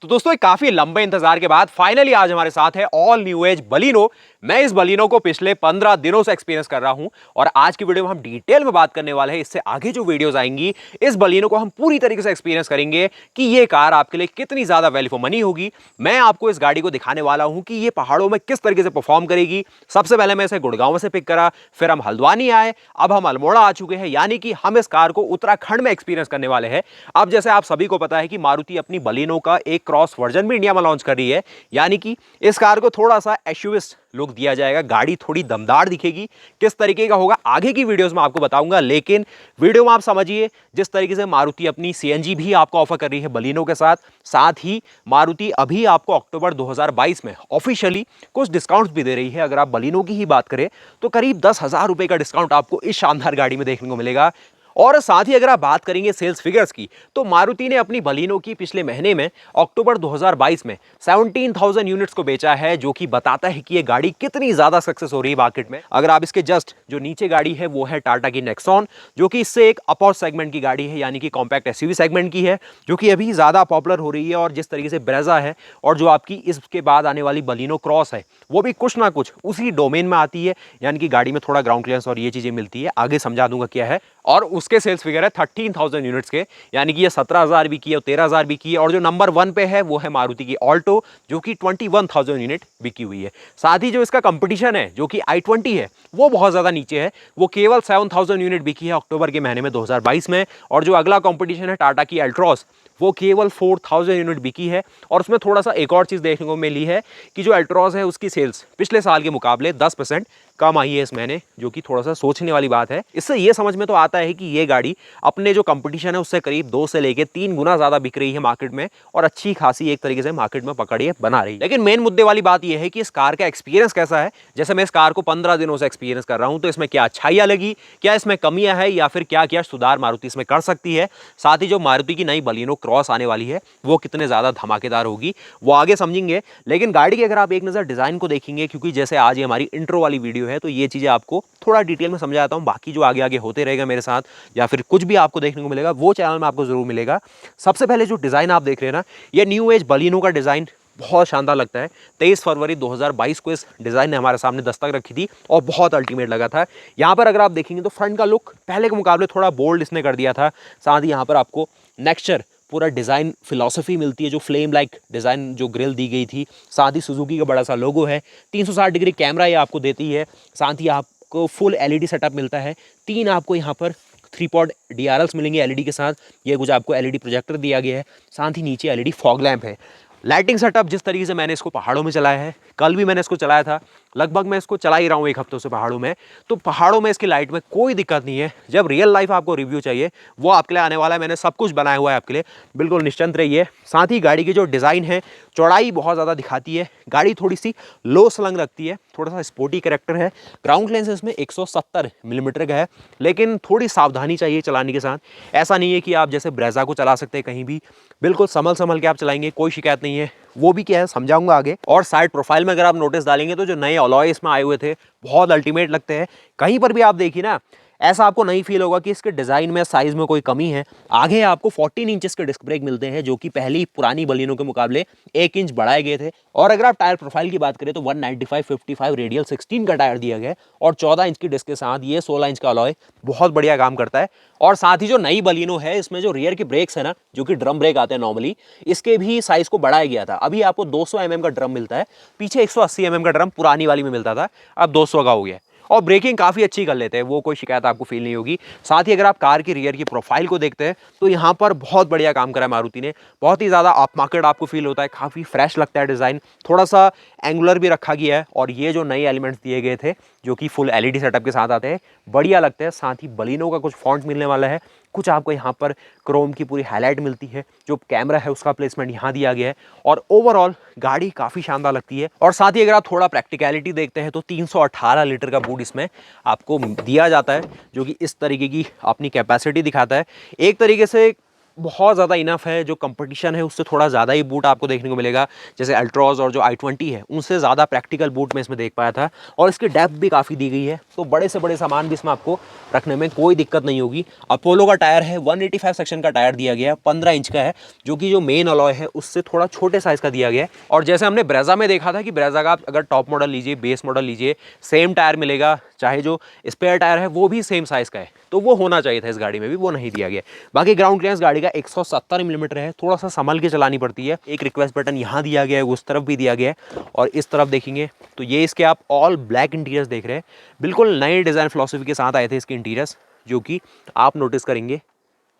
तो दोस्तों काफी लंबे इंतजार के बाद फाइनली आज हमारे साथ है ऑल न्यू एज बलिनो। मैं इस बलिनो को पिछले 15 दिनों से एक्सपीरियंस कर रहा हूं और आज की वीडियो में हम डिटेल में बात करने वाले हैं। इससे आगे जो वीडियोस आएंगी इस बलिनो को हम पूरी तरीके से एक्सपीरियंस करेंगे कि ये कार आपके लिए कितनी ज्यादा वैल्यू फॉर मनी होगी। मैं आपको इस गाड़ी को दिखाने वाला हूं कि ये पहाड़ों में किस तरीके से परफॉर्म करेगी। सबसे पहले मैं इसे गुड़गांव से पिक करा, फिर हम हल्द्वानी आए, अब हम अल्मोड़ा आ चुके हैं, यानी कि हम इस कार को उत्तराखंड में एक्सपीरियंस करने वाले हैं। अब जैसे आप सभी को पता है कि मारुति अपनी बलिनो का एक क्रॉस वर्जन भी इंडिया में लॉन्च कर रही है, यानी कि इस कार को थोड़ा सा एसयूवी लुक दिया जाएगा। गाड़ी थोड़ी दमदार दिखेगी, किस तरीके का होगा आगे की वीडियोस में आपको बताऊंगा। लेकिन वीडियो में आप समझिए जिस तरीके से मारुति अपनी सीएनजी भी आपको ऑफर कर रही है बलिनो के साथ, साथ ही मारुति अभी आपको अक्टूबर 2022 में ऑफिशियली कुछ डिस्काउंट्स भी दे रही है। अगर आप बलिनो की ही बात करें तो करीब 10,000 रुपए का डिस्काउंट आपको इस शानदार गाड़ी में देखने को मिलेगा। और साथ ही अगर आप बात करेंगे सेल्स फिगर्स की तो मारुति ने अपनी बलिनो की पिछले महीने में अक्टूबर 2022 में 17,000 यूनिट्स को बेचा है, जो कि बताता है कि ये गाड़ी कितनी ज्यादा सक्सेस हो रही है मार्केट में। अगर आप इसके जस्ट जो नीचे गाड़ी है वो है टाटा की नेक्सॉन, जो कि इससे एक अपर सेगमेंट की गाड़ी है, यानी कि कॉम्पैक्ट एसयूवी सेगमेंट की है, जो कि अभी ज्यादा पॉपुलर हो रही है। और जिस तरीके से ब्रेजा है और जो आपकी इसके बाद आने वाली बलिनो क्रॉस है वो भी कुछ ना कुछ उसी डोमेन में आती है, यानी कि गाड़ी में थोड़ा ग्राउंड क्लियरेंस और ये चीजें मिलती है। आगे समझा दूंगा क्या है। और उसके सेल्स फिगर है 13,000 यूनिट्स के, यानी कि ये 17,000 भी की है और 13,000 भी की है। और जो नंबर 1 पे है वो है मारुति की ऑल्टो, जो कि 21,000 यूनिट बिकी हुई है। साथ ही जो इसका कंपटीशन है जो कि i20 है वो बहुत ज्यादा नीचे है, वो केवल 7,000 यूनिट बिकी है अक्टूबर के महीने में 2022 में। और जो अगला कंपटीशन है टाटा की अल्ट्रॉस, वो केवल 4,000 यूनिट बिकी है। और उसमें थोड़ा सा एक और चीज देखने को मिली है कि जो अल्ट्रॉस है उसकी सेल्स पिछले साल के मुकाबले 10% कम आई है इस महीने, जो कि थोड़ा सा सोचने वाली बात है। इससे ये समझ में तो आता है कि ये गाड़ी अपने जो कंपटीशन है उससे करीब 2 से लेके 3 गुना ज्यादा बिक रही है मार्केट में और अच्छी खासी एक तरीके से मार्केट में पकड़िए बना रही है। लेकिन मेन मुद्दे वाली बात यह है कि इस कार का एक्सपीरियंस कैसा है। जैसे मैं इस कार को 15 दिनों से एक्सपीरियंस कर रहा हूं, तो इसमें क्या अच्छाइयां लगी, क्या इसमें कमियां है, या फिर क्या क्या सुधार मारुति इसमें कर सकती है। साथ ही जो मारुति की नई बलिनो क्रॉस आने वाली है वो कितने ज्यादा धमाकेदार होगी वो आगे समझेंगे। लेकिन गाड़ी की अगर आप एक नजर डिजाइन को देखेंगे, क्योंकि जैसे आज ये हमारी इंट्रो वाली वीडियो है तो ये चीजें आपको थोड़ा डिटेल में समझाता हूं। बाकी जो आगे आगे होते रहेगा मेरे साथ या फिर कुछ भी आपको देखने को मिलेगा वो चैनल में आपको जरूर मिलेगा। सबसे पहले जो डिजाइन आप देख रहे हैं ना, ये न्यू एज बलिनो का डिजाइन बहुत शानदार लगता है। 23 फरवरी 2022 को इस डिजाइन ने हमारे सामने दस्तक रखी थी और बहुत अल्टीमेट लगा था। यहाँ पर अगर आप देखेंगे तो फ्रंट का लुक पहले के मुकाबले थोड़ा बोल्ड इसने कर दिया था। साथ ही यहाँ पर आपको नेक्स्चर पूरा डिज़ाइन फिलॉसफी मिलती है, जो फ्लेम लाइक डिज़ाइन जो ग्रिल दी गई थी। साथ ही सुजुकी का बड़ा सा लोगो है, 360 डिग्री कैमरा ये आपको देती है। साथ ही आपको फुल एलईडी सेटअप मिलता है। 3 आपको यहाँ पर 3 पॉड DRLs मिलेंगे एलईडी के साथ। ये कुछ आपको एलईडी प्रोजेक्टर दिया गया है। साथ ही नीचे एलईडी फॉग लैंप है। लाइटिंग सेटअप जिस तरीके से मैंने इसको पहाड़ों में चलाया है, कल भी मैंने इसको चलाया था, लगभग मैं इसको चला ही रहा हूँ 1 हफ्तों से पहाड़ों में, तो पहाड़ों में इसकी लाइट में कोई दिक्कत नहीं है। जब रियल लाइफ आपको रिव्यू चाहिए वो आपके लिए आने वाला है। मैंने सब कुछ बनाया हुआ है आपके लिए, बिल्कुल निश्चिंत रहिए। साथ ही गाड़ी की जो डिज़ाइन है चौड़ाई बहुत ज़्यादा दिखाती है। गाड़ी थोड़ी सी लो स्लंग रखती है, थोड़ा सा स्पोर्टी कैरेक्टर है। ग्राउंड क्लियरेंस इसमें 170 मिलीमीटर का है, लेकिन थोड़ी सावधानी चाहिए चलाने के साथ। ऐसा नहीं है कि आप जैसे ब्रेजा को चला सकते हैं कहीं भी, बिल्कुल संभल के आप चलाएंगे, कोई शिकायत नहीं है। वो भी क्या है समझाऊंगा आगे। और साइड प्रोफाइल में अगर आप नोटिस डालेंगे तो जो नए अलॉय इसमें आए हुए थे बहुत अल्टीमेट लगते हैं। कहीं पर भी आप देखिए ना, ऐसा आपको नहीं फील होगा कि इसके डिजाइन में साइज में कोई कमी है। आगे आपको 14 इंचेस के डिस्क ब्रेक मिलते हैं, जो कि पहली पुरानी बलिनो के मुकाबले 1 इंच बढ़ाए गए थे। और अगर आप टायर प्रोफाइल की बात करें तो 195/55 रेडियल 16 का टायर दिया गया है और 14 इंच की डिस्क के साथ ये 16 इंच का अलॉय बहुत बढ़िया काम करता है। और साथ ही जो नई बलिनो है इसमें जो रियर के ब्रेक्स है ना, जो कि ड्रम ब्रेक आते हैं नॉर्मली, इसके भी साइज को बढ़ाया गया था। अभी आपको 200 mm का ड्रम मिलता है, पीछे 180 mm का ड्रम पुरानी वाली में मिलता था, अब 200 का हो गया है। और ब्रेकिंग काफ़ी अच्छी कर लेते हैं, वो कोई शिकायत आपको फील नहीं होगी। साथ ही अगर आप कार की रियर की प्रोफाइल को देखते हैं तो यहाँ पर बहुत बढ़िया काम करा है मारुति ने। बहुत ही ज़्यादा अप मार्केट आपको फील होता है, काफ़ी फ्रेश लगता है डिज़ाइन, थोड़ा सा एंगुलर भी रखा गया है। और ये जो नए एलिमेंट्स दिए गए थे जो कि फुल एलईडी सेटअप के साथ आते हैं, बढ़िया लगते हैं। साथ ही बलिनो का कुछ फॉन्ट मिलने वाला है, कुछ आपको यहाँ पर क्रोम की पूरी हाईलाइट मिलती है। जो कैमरा है उसका प्लेसमेंट यहाँ दिया गया है और ओवरऑल गाड़ी काफ़ी शानदार लगती है। और साथ ही अगर आप थोड़ा प्रैक्टिकलिटी देखते हैं तो 318 लीटर का बूट इसमें आपको दिया जाता है, जो कि इस तरीके की अपनी कैपेसिटी दिखाता है। एक तरीके से बहुत ज़्यादा इनफ है। जो कंपटीशन है उससे थोड़ा ज़्यादा ही बूट आपको देखने को मिलेगा, जैसे अल्ट्रॉज और जो i20 है उनसे ज़्यादा प्रैक्टिकल बूट मैं इसमें देख पाया था। और इसकी डेप्थ भी काफ़ी दी गई है, तो बड़े से बड़े सामान भी इसमें आपको रखने में कोई दिक्कत नहीं होगी। अपोलो का टायर है, 185 सेक्शन का टायर दिया गया है, 15 इंच का है, जो कि जो मेन अलॉय है उससे थोड़ा छोटे साइज़ का दिया गया है। और जैसे हमने ब्रेजा में देखा था कि ब्रेजा का आप अगर टॉप मॉडल लीजिए, बेस मॉडल लीजिए, सेम टायर मिलेगा, चाहे जो स्पेयर टायर है वो भी सेम साइज़ का है, तो वो होना चाहिए था इस गाड़ी में भी, वो नहीं दिया गया। बाकी ग्राउंड क्लियरेंस गाड़ी का 170 मिलीमीटर है, थोड़ा सा संभल के चलानी पड़ती है। एक रिक्वेस्ट बटन यहाँ दिया गया है, उस तरफ भी दिया गया है, और इस तरफ देखेंगे तो ये इसके आप ऑल ब्लैक इंटीरियर्स देख रहे हैं। बिल्कुल नए डिज़ाइन फिलॉसफी के साथ आए थे इसके इंटीरियर्स, जो कि आप नोटिस करेंगे।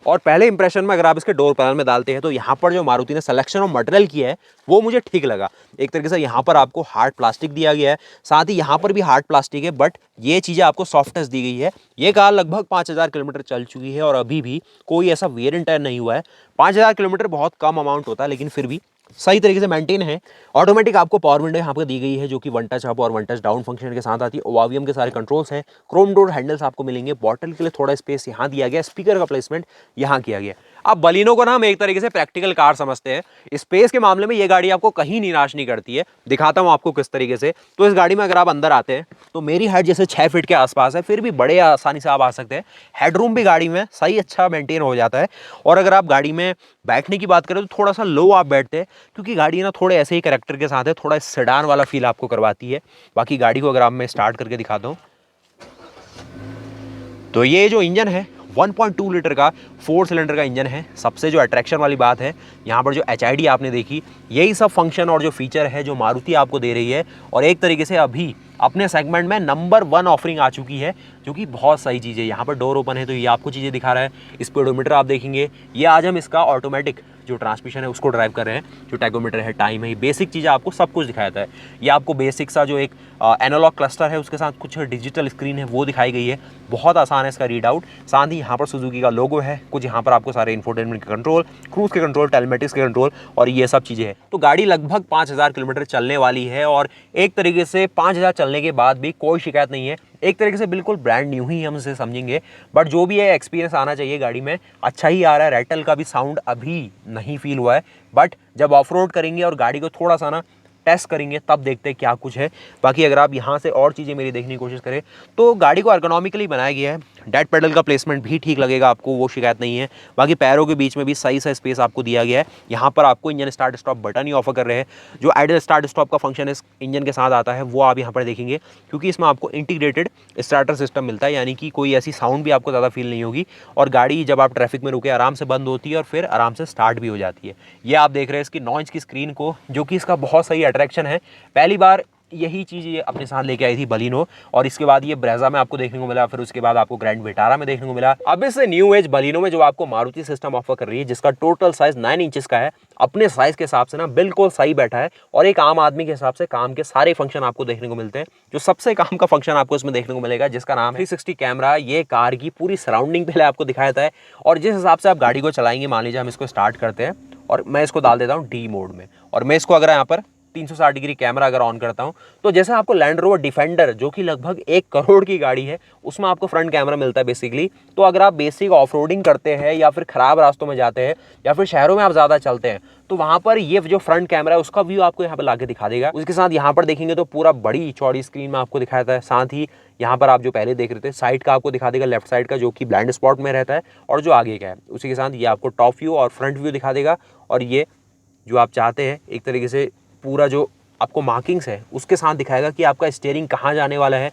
और पहले इंप्रेशन में अगर आप इसके डोर पैनल में डालते हैं तो यहाँ पर जो मारुति ने सिलेक्शन ऑफ मटेरियल किया है वो मुझे ठीक लगा। एक तरीके से यहाँ पर आपको हार्ड प्लास्टिक दिया गया है, साथ ही यहाँ पर भी हार्ड प्लास्टिक है, बट ये चीज़ें आपको सॉफ्ट टच दी गई है। ये कार लगभग 5000 किलोमीटर चल चुकी है और अभी भी कोई ऐसा वेयर एंड टेयर नहीं हुआ है। 5000 किलोमीटर बहुत कम अमाउंट होता है, लेकिन फिर भी सही तरीके से मेंटेन है। ऑटोमेटिक आपको पावर विंडो यहाँ पर दी गई है, जो कि वन टच अप और वन टच डाउन फंक्शन के साथ आती है। ओआरवीएम के सारे कंट्रोल्स हैं, क्रोम डोर हैंडल्स आपको मिलेंगे, बॉटल के लिए थोड़ा स्पेस यहाँ दिया गया, स्पीकर का प्लेसमेंट यहाँ किया गया। अब बलिनो को ना हम एक तरीके से प्रैक्टिकल कार समझते हैं, स्पेस के मामले में ये गाड़ी आपको कहीं निराश नहीं करती है। दिखाता हूँ आपको किस तरीके से। तो इस गाड़ी में अगर आप अंदर आते हैं तो मेरी हाइट जैसे 6 फीट के आसपास है, फिर भी बड़े आसानी से आप आ सकते हैं। हेडरूम भी गाड़ी में सही अच्छा मेंटेन हो जाता है। और अगर आप गाड़ी में बैठने की बात करें तो थोड़ा सा लो आप बैठते हैं, क्योंकि गाड़ी ना थोड़े ऐसे ही कैरेक्टर के साथ है, थोड़ा सेडान वाला फील आपको करवाती है। बाकी गाड़ी को अगर आप मैं स्टार्ट करके दिखाता हूँ तो ये जो इंजन है 1.2 लीटर का 4 सिलेंडर का इंजन है। सबसे जो अट्रैक्शन वाली बात है, यहाँ पर जो HID आपने देखी, यही सब फंक्शन और जो फीचर है जो मारुति आपको दे रही है। और एक तरीके से अभी अपने सेगमेंट में नंबर 1 ऑफरिंग आ चुकी है, जो कि बहुत सही चीज़ है। यहाँ पर डोर ओपन है तो ये आपको चीज़ें दिखा रहा है। स्पीडोमीटर आप देखेंगे, ये आज हम इसका ऑटोमेटिक जो ट्रांसमिशन है उसको ड्राइव कर रहे हैं। जो टैकोमीटर है, टाइम है, बेसिक चीज़ें आपको सब कुछ दिखाया जाता है। ये आपको बेसिक सा जो एक एनालॉग क्लस्टर है उसके साथ कुछ डिजिटल स्क्रीन है वो दिखाई गई है। बहुत आसान है इसका रीड आउट। साथ ही यहाँ पर सुजुकी का लोगो है, कुछ यहाँ पर आपको सारे इंफोटेनमेंट के कंट्रोल, क्रूज के कंट्रोल, टेलमेटिक्स के कंट्रोल और ये सब चीज़ें हैं। तो गाड़ी लगभग 5000 किलोमीटर चलने वाली है और एक तरीके से 5000 चलने के बाद भी कोई शिकायत नहीं है। एक तरीके से बिल्कुल ब्रांड न्यू ही हम इसे समझेंगे, बट जो भी है एक्सपीरियंस आना चाहिए गाड़ी में, अच्छा ही आ रहा है। रैटल का भी साउंड अभी नहीं फील हुआ है, बट जब ऑफ रोड करेंगे और गाड़ी को थोड़ा सा ना टेस्ट करेंगे तब देखते हैं क्या कुछ है। बाकी अगर आप यहाँ से और चीज़ें मेरी देखने की कोशिश करें तो गाड़ी को एर्गोनॉमिकली बनाया गया है। डेड पेडल का प्लेसमेंट भी ठीक लगेगा आपको, वो शिकायत नहीं है। बाकी पैरों के बीच में भी सही सा स्पेस आपको दिया गया है। यहाँ पर आपको इंजन स्टार्ट स्टॉप बटन ही ऑफर कर रहे हैं। जो आइडल स्टार्ट स्टॉप का फंक्शन इस इंजन के साथ आता है वो आप यहाँ पर देखेंगे, क्योंकि इसमें आपको इंटीग्रेटेड स्टार्टर सिस्टम मिलता है, यानी कि कोई ऐसी साउंड भी आपको ज़्यादा फील नहीं होगी। और गाड़ी जब आप ट्रैफिक में रुके आराम से बंद होती है और फिर आराम से स्टार्ट भी हो जाती है। ये आप देख रहे हैं इसकी 9 इंच की स्क्रीन को, जो कि इसका बहुत सही अट्रैक्शन है। पहली बार यही चीज़ ये अपने साथ लेके आई थी बलिनो, और इसके बाद ये ब्रेजा में आपको देखने को मिला, फिर उसके बाद आपको ग्रैंड विटारा में देखने को मिला। अब इस न्यू एज बलिनो में जो आपको मारुति सिस्टम ऑफर कर रही है, जिसका टोटल साइज 9 इंचेस का है, अपने साइज के हिसाब से ना बिल्कुल सही बैठा है। और एक आम आदमी के हिसाब से काम के सारे फंक्शन आपको देखने को मिलते हैं। जो सबसे काम का फंक्शन आपको इसमें देखने को मिलेगा, जिसका नाम है 360 कैमरा। ये कार की पूरी सराउंडिंग पहले आपको दिखाया जाता है, और जिस हिसाब से आप गाड़ी को चलाएंगे, मान लीजिए हम इसको स्टार्ट करते हैं और मैं इसको डाल देता हूँ डी मोड में, और मैं इसको अगर यहाँ पर 360 डिग्री कैमरा अगर ऑन करता हूं, तो जैसे आपको लैंड रोवर डिफेंडर जो कि लगभग 1 करोड़ की गाड़ी है, उसमें आपको फ्रंट कैमरा मिलता है बेसिकली। तो अगर आप बेसिक ऑफ रोडिंग करते हैं या फिर खराब रास्तों में जाते हैं या फिर शहरों में आप ज़्यादा चलते हैं, तो वहाँ पर ये जो फ्रंट कैमरा है उसका व्यू आपको यहाँ पर ला के दिखा देगा। उसके साथ यहाँ पर देखेंगे तो पूरा बड़ी चौड़ी स्क्रीन में आपको दिखाता है। साथ ही यहाँ पर आप जो पहले देख रहे थे साइड का आपको दिखा देगा, लेफ्ट साइड का जो कि ब्लाइंड स्पॉट में रहता है, और जो आगे का है उसी के साथ ये आपको टॉप व्यू और फ्रंट व्यू दिखा देगा। और ये जो आप चाहते हैं एक तरीके से पूरा जो आपको मार्किंग्स है उसके साथ दिखाएगा कि आपका स्टीयरिंग कहाँ जाने वाला है।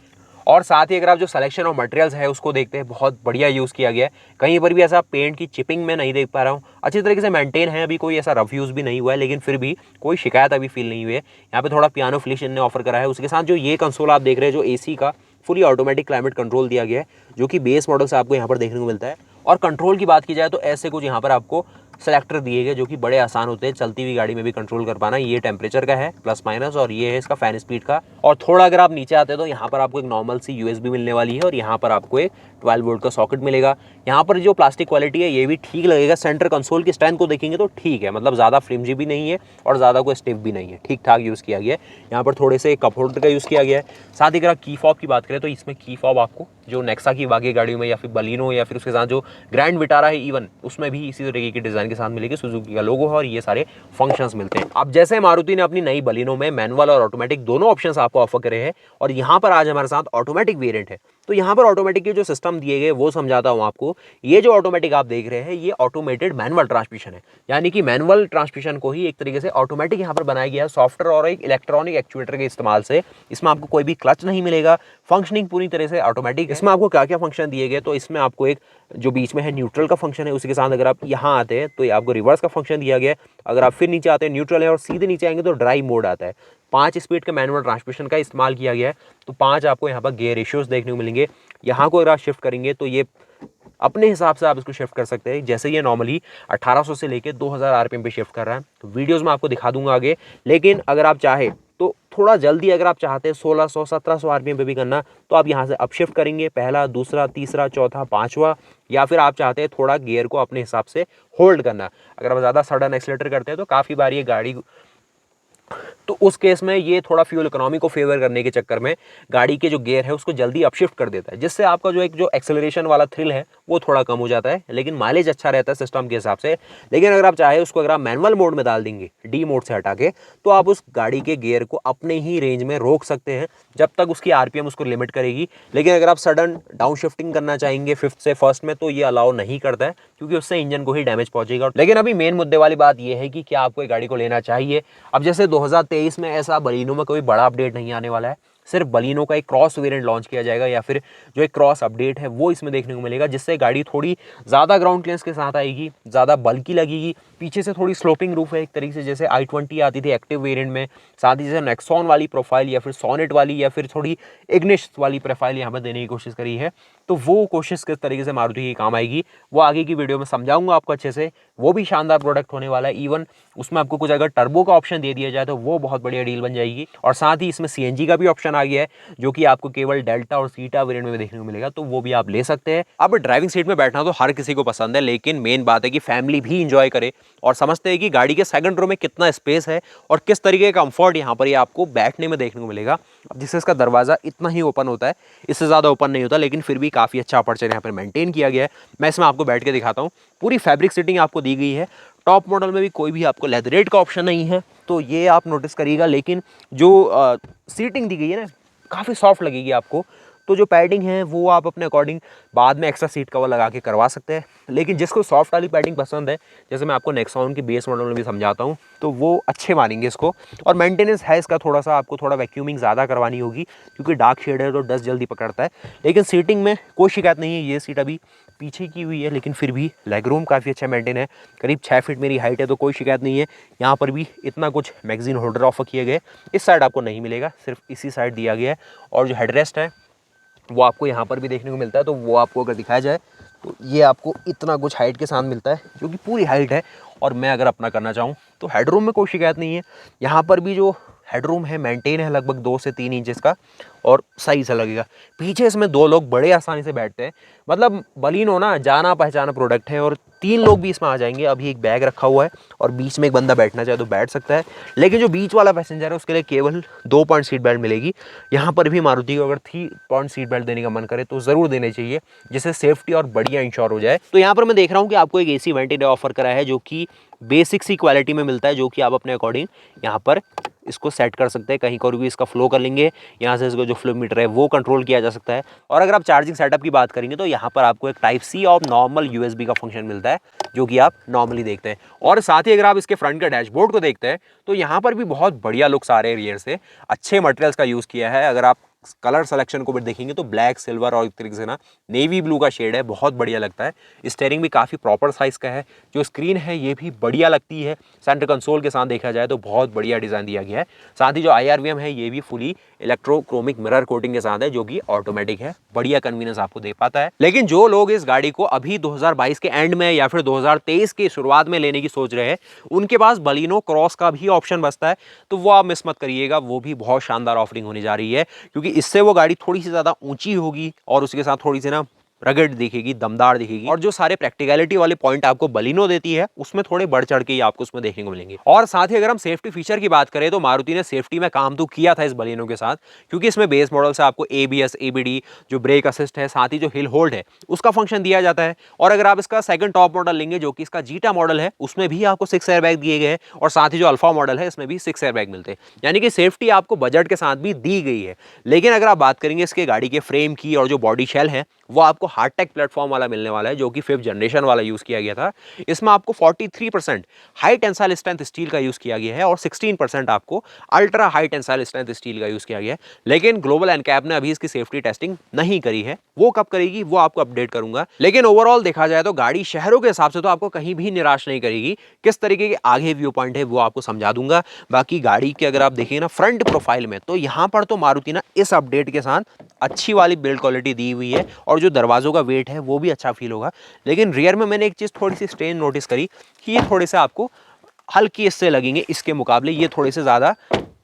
और साथ ही अगर आप जो सिलेक्शन ऑफ मटेरियल्स है उसको देखते हैं, बहुत बढ़िया यूज़ किया गया है। कहीं पर भी ऐसा पेंट की चिपिंग में नहीं देख पा रहा हूँ, अच्छी तरीके से मेंटेन है, अभी कोई ऐसा रफ यूज़ भी नहीं हुआ है, लेकिन फिर भी कोई शिकायत अभी फील नहीं हुई है। यहाँ पे थोड़ा पियानो फिनिश इन्होंने ऑफर करा है। उसके साथ जो ये कंसोल आप देख रहे हैं, जो AC का फुली ऑटोमेटिक क्लाइमेट कंट्रोल दिया गया है, जो कि बेस मॉडल से आपको यहाँ पर देखने को मिलता है। और कंट्रोल की बात की जाए तो ऐसे कुछ यहाँ पर आपको सेलेक्टर दिए गए जो कि बड़े आसान होते हैं चलती हुई गाड़ी में भी कंट्रोल कर पाना। ये टेम्परेचर का है प्लस माइनस, और ये है इसका फैन स्पीड का। और थोड़ा अगर आप नीचे आते हैं तो यहाँ पर आपको एक नॉर्मल सी USB मिलने वाली है, और यहाँ पर आपको एक 12 वोल्ट का सॉकेट मिलेगा। यहाँ पर जो प्लास्टिक क्वालिटी है ये भी ठीक लगेगा। सेंटर कंसोल की स्ट्रेंथ को देखेंगे तो ठीक है, मतलब ज़्यादा फ्लिमजी भी नहीं है और ज़्यादा कोई स्टिफ भी नहीं है, ठीक ठाक यूज़ किया गया है। यहाँ पर थोड़े से कप होल्डर का यूज़ किया गया है। साथ ही अगर आप की फॉब की बात करें तो इसमें की फॉब आपको जो नेक्सा की बाकी गाड़ियों में या फिर बलिनो या फिर उसके साथ जो ग्रैंड विटारा है इवन उसमें भी इसी तरीके की डिज़ाइन के साथ मिलेगी। सुजुकी का लोगो है और ये सारे फंक्शंस मिलते हैं। अब जैसे मारुति ने अपनी नई बलिनो में मैनुअल और ऑटोमेटिक दोनों ऑप्शंस आपको ऑफर करे हैं, और यहाँ पर आज हमारे साथ ऑटोमेटिक वेरिएंट है। तो यहाँ पर ऑटोमेटिक के जो सिस्टम दिए गए वो समझाता हूँ आपको। ये जो ऑटोमेटिक आप देख रहे हैं ये ऑटोमेटेड मैनुअल ट्रांसमिशन है, यानी कि मैनुअल ट्रांसमिशन को ही एक तरीके से ऑटोमेटिक यहाँ पर बनाया गया है सॉफ्टवेयर और एक इलेक्ट्रॉनिक एक्चुएटर के इस्तेमाल से। इसमें आपको कोई भी क्लच नहीं मिलेगा, फंक्शनिंग पूरी तरह से ऑटोमेटिक। इसमें आपको क्या क्या फंक्शन दिए गए, तो इसमें आपको एक जो बीच में है न्यूट्रल का फंक्शन है, उसी के साथ अगर आप यहाँ आते हैं तो आपको रिवर्स का फंक्शन दिया गया है। अगर आप फिर नीचे आते हैं न्यूट्रल है, और सीधे नीचे आएंगे तो ड्राइव मोड आता है। 5 स्पीड के मैनुअल ट्रांसमिशन का इस्तेमाल किया गया है, तो 5 आपको यहाँ पर गियर रेशियोज देखने को मिलेंगे। यहाँ को अगर आप शिफ्ट करेंगे तो ये अपने हिसाब से आप इसको शिफ्ट कर सकते हैं। जैसे ये नॉर्मली 1800 से लेके 2000 RPM पे शिफ्ट कर रहा है, तो वीडियोस में आपको दिखा दूंगा आगे। लेकिन अगर आप चाहे तो थोड़ा जल्दी अगर आप चाहते हैं 1600 1700 RPM पे भी करना, तो आप यहाँ से अप शिफ्ट करेंगे, पहला, दूसरा, तीसरा, चौथा, पांचवा। या फिर आप चाहते हैं थोड़ा गियर को अपने हिसाब से होल्ड करना, अगर आप ज़्यादा सडन एक्सीलरेटर करते हैं तो काफ़ी बार ये गाड़ी, तो उस केस में ये थोड़ा फ्यूल इकोनॉमी को फेवर करने के चक्कर में गाड़ी के जो गियर है उसको जल्दी अपशिफ्ट कर देता है, जिससे आपका जो एक्सेलरेशन वाला थ्रिल है वो थोड़ा कम हो जाता है, लेकिन माइलेज अच्छा रहता है सिस्टम के हिसाब से। लेकिन अगर आप चाहे उसको अगर आप मैनुअल मोड में डाल देंगे, डी मोड से हटा के, तो आप उस गाड़ी के गियर को अपने ही रेंज में रोक सकते हैं जब तक उसकी RPM उसको लिमिट करेगी। लेकिन अगर आप सडन डाउन शिफ्टिंग करना चाहेंगे 5th से 1st में, तो ये अलाउ नहीं करता है, क्योंकि उससे इंजन को ही डैमेज पहुंचेगा। लेकिन अभी मेन मुद्दे वाली बात यह है कि क्या आपको गाड़ी को लेना चाहिए। अब जैसे 2023 में ऐसा बलिनो में कोई बड़ा अपडेट नहीं आने वाला है, सिर्फ बलिनो का एक क्रॉस वेरिएंट लॉन्च किया जाएगा, या फिर जो एक क्रॉस अपडेट है वो इसमें देखने को मिलेगा, जिससे गाड़ी थोड़ी ज़्यादा ग्राउंड क्लियरेंस के साथ आएगी, ज़्यादा बल्की लगेगी। पीछे से थोड़ी स्लोपिंग रूफ है एक तरीके से, जैसे i20 आती थी एक्टिव वेरिएंट में। साथ ही जैसे नेक्सॉन वाली प्रोफाइल या फिर सोनेट वाली या फिर थोड़ी इग्निस वाली प्रोफाइल यहाँ पर देने की कोशिश करी है, तो वो कोशिश किस तरीके से मारुति की काम आएगी वो आगे की वीडियो में समझाऊंगा आपको अच्छे से। वो भी शानदार प्रोडक्ट होने वाला है। इवन उसमें आपको कुछ अगर टर्बो का ऑप्शन दे दिया जाए तो वो बहुत बढ़िया डील बन जाएगी। और साथ ही इसमें CNG का भी ऑप्शन आ गया है, जो कि आपको केवल डेल्टा और सीटा वेरिएंट में देखने को मिलेगा, तो वो भी आप ले सकते हैं। अब ड्राइविंग सीट में बैठना तो हर किसी को पसंद है, लेकिन मेन बात है कि फैमिली भी इंजॉय करे और समझते हैं कि गाड़ी के सेकंड रो में कितना स्पेस है और किस तरीके का कंफर्ट यहाँ पर ये आपको बैठने में देखने को मिलेगा। अब जिससे इसका दरवाजा इतना ही ओपन होता है, इससे ज़्यादा ओपन नहीं होता, लेकिन फिर भी काफ़ी अच्छा अपर्चर यहाँ पर मेंटेन किया गया है। मैं इसमें आपको बैठ के दिखाता हूँ। पूरी फैब्रिक सीटिंग आपको दी गई है। टॉप मॉडल में भी कोई भी आपको लेदरेट का ऑप्शन नहीं है, तो ये आप नोटिस करिएगा। लेकिन जो सीटिंग दी गई है ना, काफ़ी सॉफ्ट लगेगी आपको। तो जो पैडिंग है वो आप अपने अकॉर्डिंग बाद में एक्स्ट्रा सीट कवर लगा के करवा सकते हैं। लेकिन जिसको सॉफ्ट वाली पैडिंग पसंद है, जैसे मैं आपको नेक्सॉन की बेस मॉडल में भी समझाता हूँ, तो वो अच्छे मानेंगे इसको। और मेंटेनेंस है इसका थोड़ा सा, आपको थोड़ा वैक्यूमिंग ज़्यादा करवानी होगी, क्योंकि डार्क शेड है तो डस्ट जल्दी पकड़ता है। लेकिन सीटिंग में कोई शिकायत नहीं है। ये सीट अभी पीछे की हुई है, लेकिन फिर भी लेग रूम काफ़ी अच्छा मेंटेन है। करीब 6 फीट मेरी हाइट है, तो कोई शिकायत नहीं है। यहाँ पर भी इतना कुछ मैगजीन होल्डर ऑफर किए गए। इस साइड आपको नहीं मिलेगा, सिर्फ इसी साइड दिया गया है। और जो हेडरेस्ट है वो आपको यहाँ पर भी देखने को मिलता है, तो वो आपको अगर दिखाया जाए तो ये आपको इतना कुछ हाइट के साथ मिलता है, जो कि पूरी हाइट है। और मैं अगर अपना करना चाहूँ तो हेडरूम में कोई शिकायत नहीं है। यहाँ पर भी जो हेडरूम है मेंटेन है लगभग 2 से 3 इंचेस का, और सही से लगेगा। पीछे इसमें 2 लोग बड़े आसानी से बैठते हैं। मतलब बलिनो ना जाना पहचाना प्रोडक्ट है, और 3 लोग भी इसमें आ जाएंगे। अभी एक बैग रखा हुआ है और बीच में एक बंदा बैठना चाहे तो बैठ सकता है। लेकिन जो बीच वाला पैसेंजर है उसके लिए केवल 2 पॉइंट सीट बेल्ट मिलेगी। यहाँ पर भी मारुति को अगर 3 पॉइंट सीट बेल्ट देने का मन करे तो ज़रूर देने चाहिए, जिससे सेफ्टी और बढ़िया इंश्योर हो जाए। तो यहाँ पर मैं देख रहा हूँ कि आपको एक AC वेंटिलेटर ऑफर करा है, जो कि बेसिक सी क्वालिटी में मिलता है, जो कि आप अपने अकॉर्डिंग यहाँ पर इसको सेट कर सकते हैं। कहीं पर भी इसका फ्लो कर लेंगे, यहाँ से इसको जो फ्लो मीटर है वो कंट्रोल किया जा सकता है। और अगर आप चार्जिंग सेटअप की बात करेंगे तो यहाँ पर आपको एक Type-C और नॉर्मल USB का फंक्शन मिलता है, जो कि आप नॉर्मली देखते हैं। और साथ ही अगर आप इसके फ्रंट का डैशबोर्ड को देखते हैं तो यहाँ पर भी बहुत बढ़िया लुक्स आ रहे हैं रियर से। अच्छे मटेरियल्स का यूज़ किया है। अगर आप कलर सिलेक्शन को भी देखेंगे तो ब्लैक, सिल्वर और एक तरीके से ना नेवी ब्लू का शेड है, बहुत बढ़िया लगता है। स्टीयरिंग भी काफ़ी प्रॉपर साइज का है। जो स्क्रीन है ये भी बढ़िया लगती है। सेंटर कंसोल के साथ देखा जाए तो बहुत बढ़िया डिज़ाइन दिया गया है। साथ ही जो IRVM है ये भी फुली इलेक्ट्रोक्रोमिक मिरर कोटिंग के साथ है, जो कि ऑटोमेटिक है। बढ़िया कन्वीनियंस आपको दे पाता है। लेकिन जो लोग इस गाड़ी को अभी 2022 के एंड में या फिर 2023 के शुरुआत में लेने की सोच रहे हैं, उनके पास बलिनो क्रॉस का भी ऑप्शन बचता है, तो वो आप मिस मत करिएगा। वो भी बहुत शानदार ऑफरिंग होने जा रही है, क्योंकि इससे वो गाड़ी थोड़ी सी ज़्यादा ऊंची होगी और उसके साथ थोड़ी सी ना रगड़ दिखेगी, दमदार दिखेगी। और जो सारे प्रैक्टिकलिटी वाले पॉइंट आपको बलिनो देती है उसमें थोड़े बढ़ चढ़ के ही आपको उसमें देखने को मिलेंगे। और साथ ही अगर हम सेफ्टी फीचर की बात करें तो मारुति ने सेफ्टी में काम तो किया था इस बलिनो के साथ, क्योंकि इसमें बेस मॉडल से आपको ABS, ABD, जो ब्रेक असिस्ट है, साथ ही जो हिल होल्ड है उसका फंक्शन दिया जाता है। और अगर आप इसका सेकंड टॉप मॉडल लेंगे जो कि इसका जीटा मॉडल है, उसमें भी आपको 6 एयरबैग दिए गए हैं। और साथ ही जो अल्फा मॉडल है इसमें भी 6 एयरबैग मिलते हैं, यानी कि सेफ्टी आपको बजट के साथ भी दी गई है। लेकिन अगर आप बात करेंगे इसके गाड़ी के फ्रेम की और जो बॉडी शेल है वो आपको हार्टेक प्लेटफॉर्म वाला मिलने वाला है, जो कि 5th जनरेशन वाला यूज किया गया था। इसमें आपको 43% हाई टेंसाइल स्ट्रेंथ स्टील का यूज किया गया है और 16% आपको ultra high tensile strength steel का यूज किया गया है। लेकिन ग्लोबल एनकैप ने अभी इसकी सेफ्टी टेस्टिंग नहीं करी है, वो कब करेगी वो आपको अपडेट करूंगा। लेकिन ओवरऑल देखा जाए तो गाड़ी शहरों के हिसाब से तो आपको कहीं भी निराश नहीं करेगी। किस तरीके के आगे व्यू पॉइंट है वो आपको समझा दूंगा। बाकी गाड़ी के अगर आप देखिए ना फ्रंट प्रोफाइल में, तो यहां पर तो मारुति ना इस अपडेट के साथ अच्छी वाली बिल्ड क्वालिटी दी हुई है और जो दरवाजों का वेट है वो भी अच्छा फील होगा। लेकिन रियर में मैंने एक चीज़ थोड़ी सी स्ट्रेन नोटिस करी कि ये थोड़े से आपको हल्की इससे लगेंगे, इसके मुकाबले ये थोड़े से ज़्यादा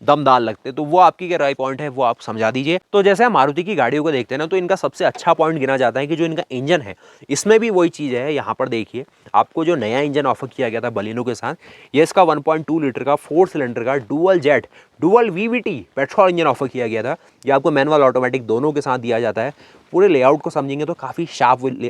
दमदार लगते हैं। तो वो आपकी क्या राइट पॉइंट है वो आप समझा दीजिए। तो जैसे हम मारुति की गाड़ियों को देखते हैं ना, तो इनका सबसे अच्छा पॉइंट गिना जाता है कि जो इनका इंजन है, इसमें भी वही चीज़ है। यहाँ पर देखिए आपको जो नया इंजन ऑफर किया गया था बलिनो के साथ, ये इसका 1.2 लीटर का 4 सिलेंडर का dual VVT petrol engine offer किया गया था। ये आपको मैनुअल ऑटोमेटिक दोनों के साथ दिया जाता है। पूरे लेआउट को समझेंगे तो काफ़ी शार्प,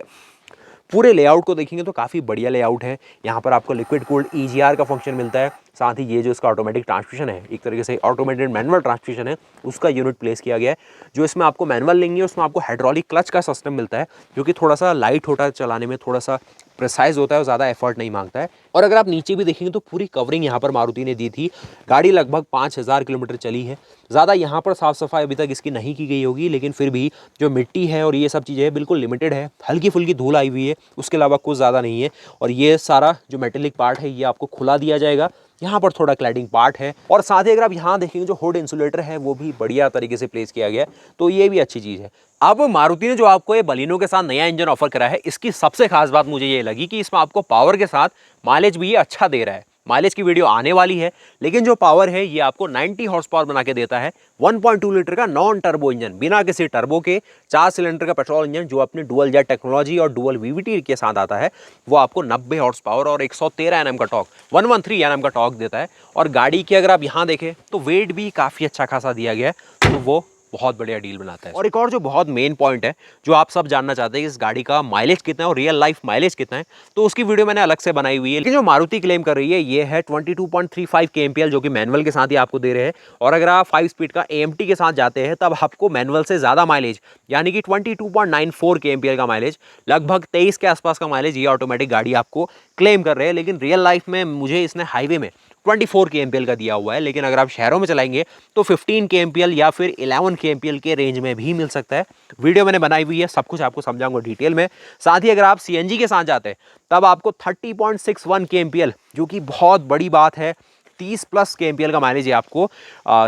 पूरे लेआउट को देखेंगे तो काफ़ी बढ़िया लेआउट है। यहाँ पर आपको लिक्विड कूल्ड EGR का फंक्शन मिलता है। साथ ही ये जो इसका ऑटोमेटिक ट्रांसमिशन है, एक तरीके से ऑटोमेटेड मैनुअल ट्रांसमिशन है, उसका यूनिट प्लेस किया गया है। जो इसमें आपको मैनुअल लेंगे उसमें आपको हाइड्रोलिक क्लच का सिस्टम मिलता है, जो कि थोड़ा सा लाइट होता है चलाने में, थोड़ा सा प्रिसाइज होता है और ज़्यादा एफर्ट नहीं मांगता है। और अगर आप नीचे भी देखेंगे तो पूरी कवरिंग यहाँ पर मारुति ने दी थी। गाड़ी लगभग 5000 किलोमीटर चली है। ज़्यादा यहाँ पर साफ़ सफाई अभी तक इसकी नहीं की गई होगी, लेकिन फिर भी जो मिट्टी है और ये सब चीज़ें बिल्कुल लिमिटेड है। हल्की फुल्की धूल आई हुई है, उसके अलावा कुछ ज़्यादा नहीं है। और ये सारा जो मेटेलिक पार्ट है ये आपको खुला दिया जाएगा। यहाँ पर थोड़ा क्लैडिंग पार्ट है। और साथ ही अगर आप यहाँ देखेंगे जो हुड इंसुलेटर है वो भी बढ़िया तरीके से प्लेस किया गया है, तो ये भी अच्छी चीज़ है। अब मारुति ने जो आपको ये बलिनो के साथ नया इंजन ऑफर करा है, इसकी सबसे खास बात मुझे ये लगी कि इसमें आपको पावर के साथ माइलेज भी ये अच्छा दे रहा है। माइलेज की वीडियो आने वाली है, लेकिन जो पावर है ये आपको 90 हॉर्स पावर बना के देता है। 1.2 लीटर का नॉन टर्बो इंजन, बिना किसी टर्बो के 4 सिलेंडर का पेट्रोल इंजन जो अपने डुअल जेट टेक्नोलॉजी और डुअल VVT के साथ आता है, वो आपको 90 हॉर्स पावर और 113 Nm का टॉर्क, 113 Nm का टॉर्क देता है। और गाड़ी की अगर आप यहाँ देखें तो वेट भी काफ़ी अच्छा खासा दिया गया है, तो वो बहुत बढ़िया डील बनाता है। और एक और जो बहुत मेन पॉइंट है, जो आप सब जानना चाहते हैं कि इस गाड़ी का माइलेज कितना है और रियल लाइफ माइलेज कितना है, तो उसकी वीडियो मैंने अलग से बनाई हुई है। लेकिन जो मारुति क्लेम कर रही है ये है 22.35 kmpl, जो कि मैनुअल के साथ ही आपको दे रहे हैं। और अगर आप 5 स्पीड का AMT के साथ जाते हैं तब आपको मैनुअल से ज़्यादा माइलेज, यानी कि 22.94 kmpl का माइलेज, लगभग 23 के आसपास का माइलेज ये ऑटोमेटिक गाड़ी आपको क्लेम कर रहे हैं। लेकिन रियल लाइफ में मुझे इसने हाईवे में 24 kmpl का दिया हुआ है, लेकिन अगर आप शहरों में चलाएंगे तो 15 kmpl या फिर 11 kmpl के रेंज में भी मिल सकता है। वीडियो मैंने बनाई हुई है, सब कुछ आपको समझाऊंगा डिटेल में। साथ ही अगर आप CNG के साथ जाते हैं तब आपको 30.61 kmpl, जो कि बहुत बड़ी बात है, 30+ kmpl का माइलेज आपको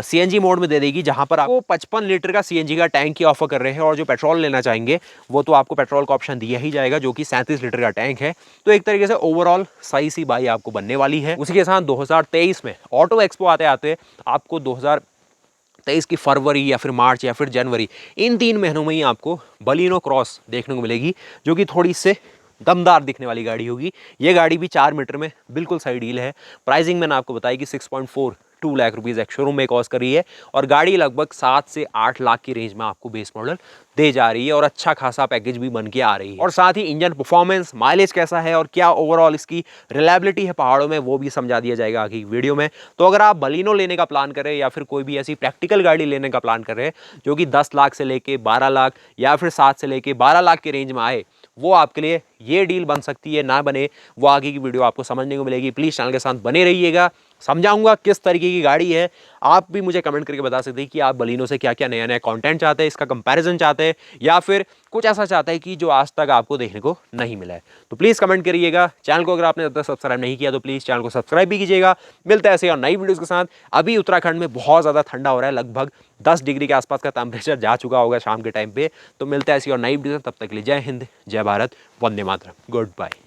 CNG मोड में दे देगी, जहां पर आपको 55 लीटर का CNG का टैंक ही ऑफर कर रहे हैं। और जो पेट्रोल लेना चाहेंगे वो तो आपको पेट्रोल का ऑप्शन दिया ही जाएगा, जो कि 37 लीटर का टैंक है। तो एक तरीके से ओवरऑल सही सी बाई आपको बनने वाली है। उसी के साथ 2023 में ऑटो एक्सपो आते आते आपको 2023 की फरवरी या फिर मार्च या फिर जनवरी, इन 3 महीनों में ही आपको बलिनो क्रॉस देखने को मिलेगी, जो कि थोड़ी से दमदार दिखने वाली गाड़ी होगी। ये गाड़ी भी 4 मीटर में बिल्कुल सही डील है। प्राइसिंग मैंने आपको बताई कि 6.42 लाख रुपीज़ एक शोरूम में कॉस्ट कर रही है, और गाड़ी लगभग 7 से 8 लाख की रेंज में आपको बेस मॉडल दे जा रही है, और अच्छा खासा पैकेज भी बन के आ रही है। और साथ ही इंजन परफॉर्मेंस, माइलेज कैसा है और क्या ओवरऑल इसकी रिलायबिलिटी है पहाड़ों में, वो भी समझा दिया जाएगा आगे वीडियो में। तो अगर आप बलिनो लेने का प्लान करें या फिर कोई भी ऐसी प्रैक्टिकल गाड़ी लेने का प्लान कर रहे हैं जो कि 10 लाख से लेके 12 लाख या फिर 7 से लेके 12 लाख की रेंज में आए, वो आपके लिए ये डील बन सकती है। ना बने वो आगे की वीडियो आपको समझने को मिलेगी। प्लीज़ चैनल के साथ बने रहिएगा। समझाऊंगा किस तरीके की गाड़ी है। आप भी मुझे कमेंट करके बता सकते हैं कि आप बलिनो से क्या क्या नया नया कंटेंट चाहते हैं, इसका कंपैरिजन चाहते हैं, या फिर कुछ ऐसा चाहते हैं कि जो आज तक आपको देखने को नहीं मिला है। तो प्लीज़ कमेंट करिएगा। चैनल को अगर आपने अब तक सब्सक्राइब नहीं किया तो प्लीज़ चैनल को सब्सक्राइब भी कीजिएगा। मिलते हैं ऐसे और नई वीडियोज़ के साथ। अभी उत्तराखंड में बहुत ज़्यादा ठंडा हो रहा है, लगभग 10 डिग्री के आसपास का टेम्परेचर जा चुका होगा शाम के टाइम पे। तो मिलते हैं ऐसी और नई वीडियो, तब तक के लिए जय हिंद, जय भारत, वंदे मातरम, गुड बाय।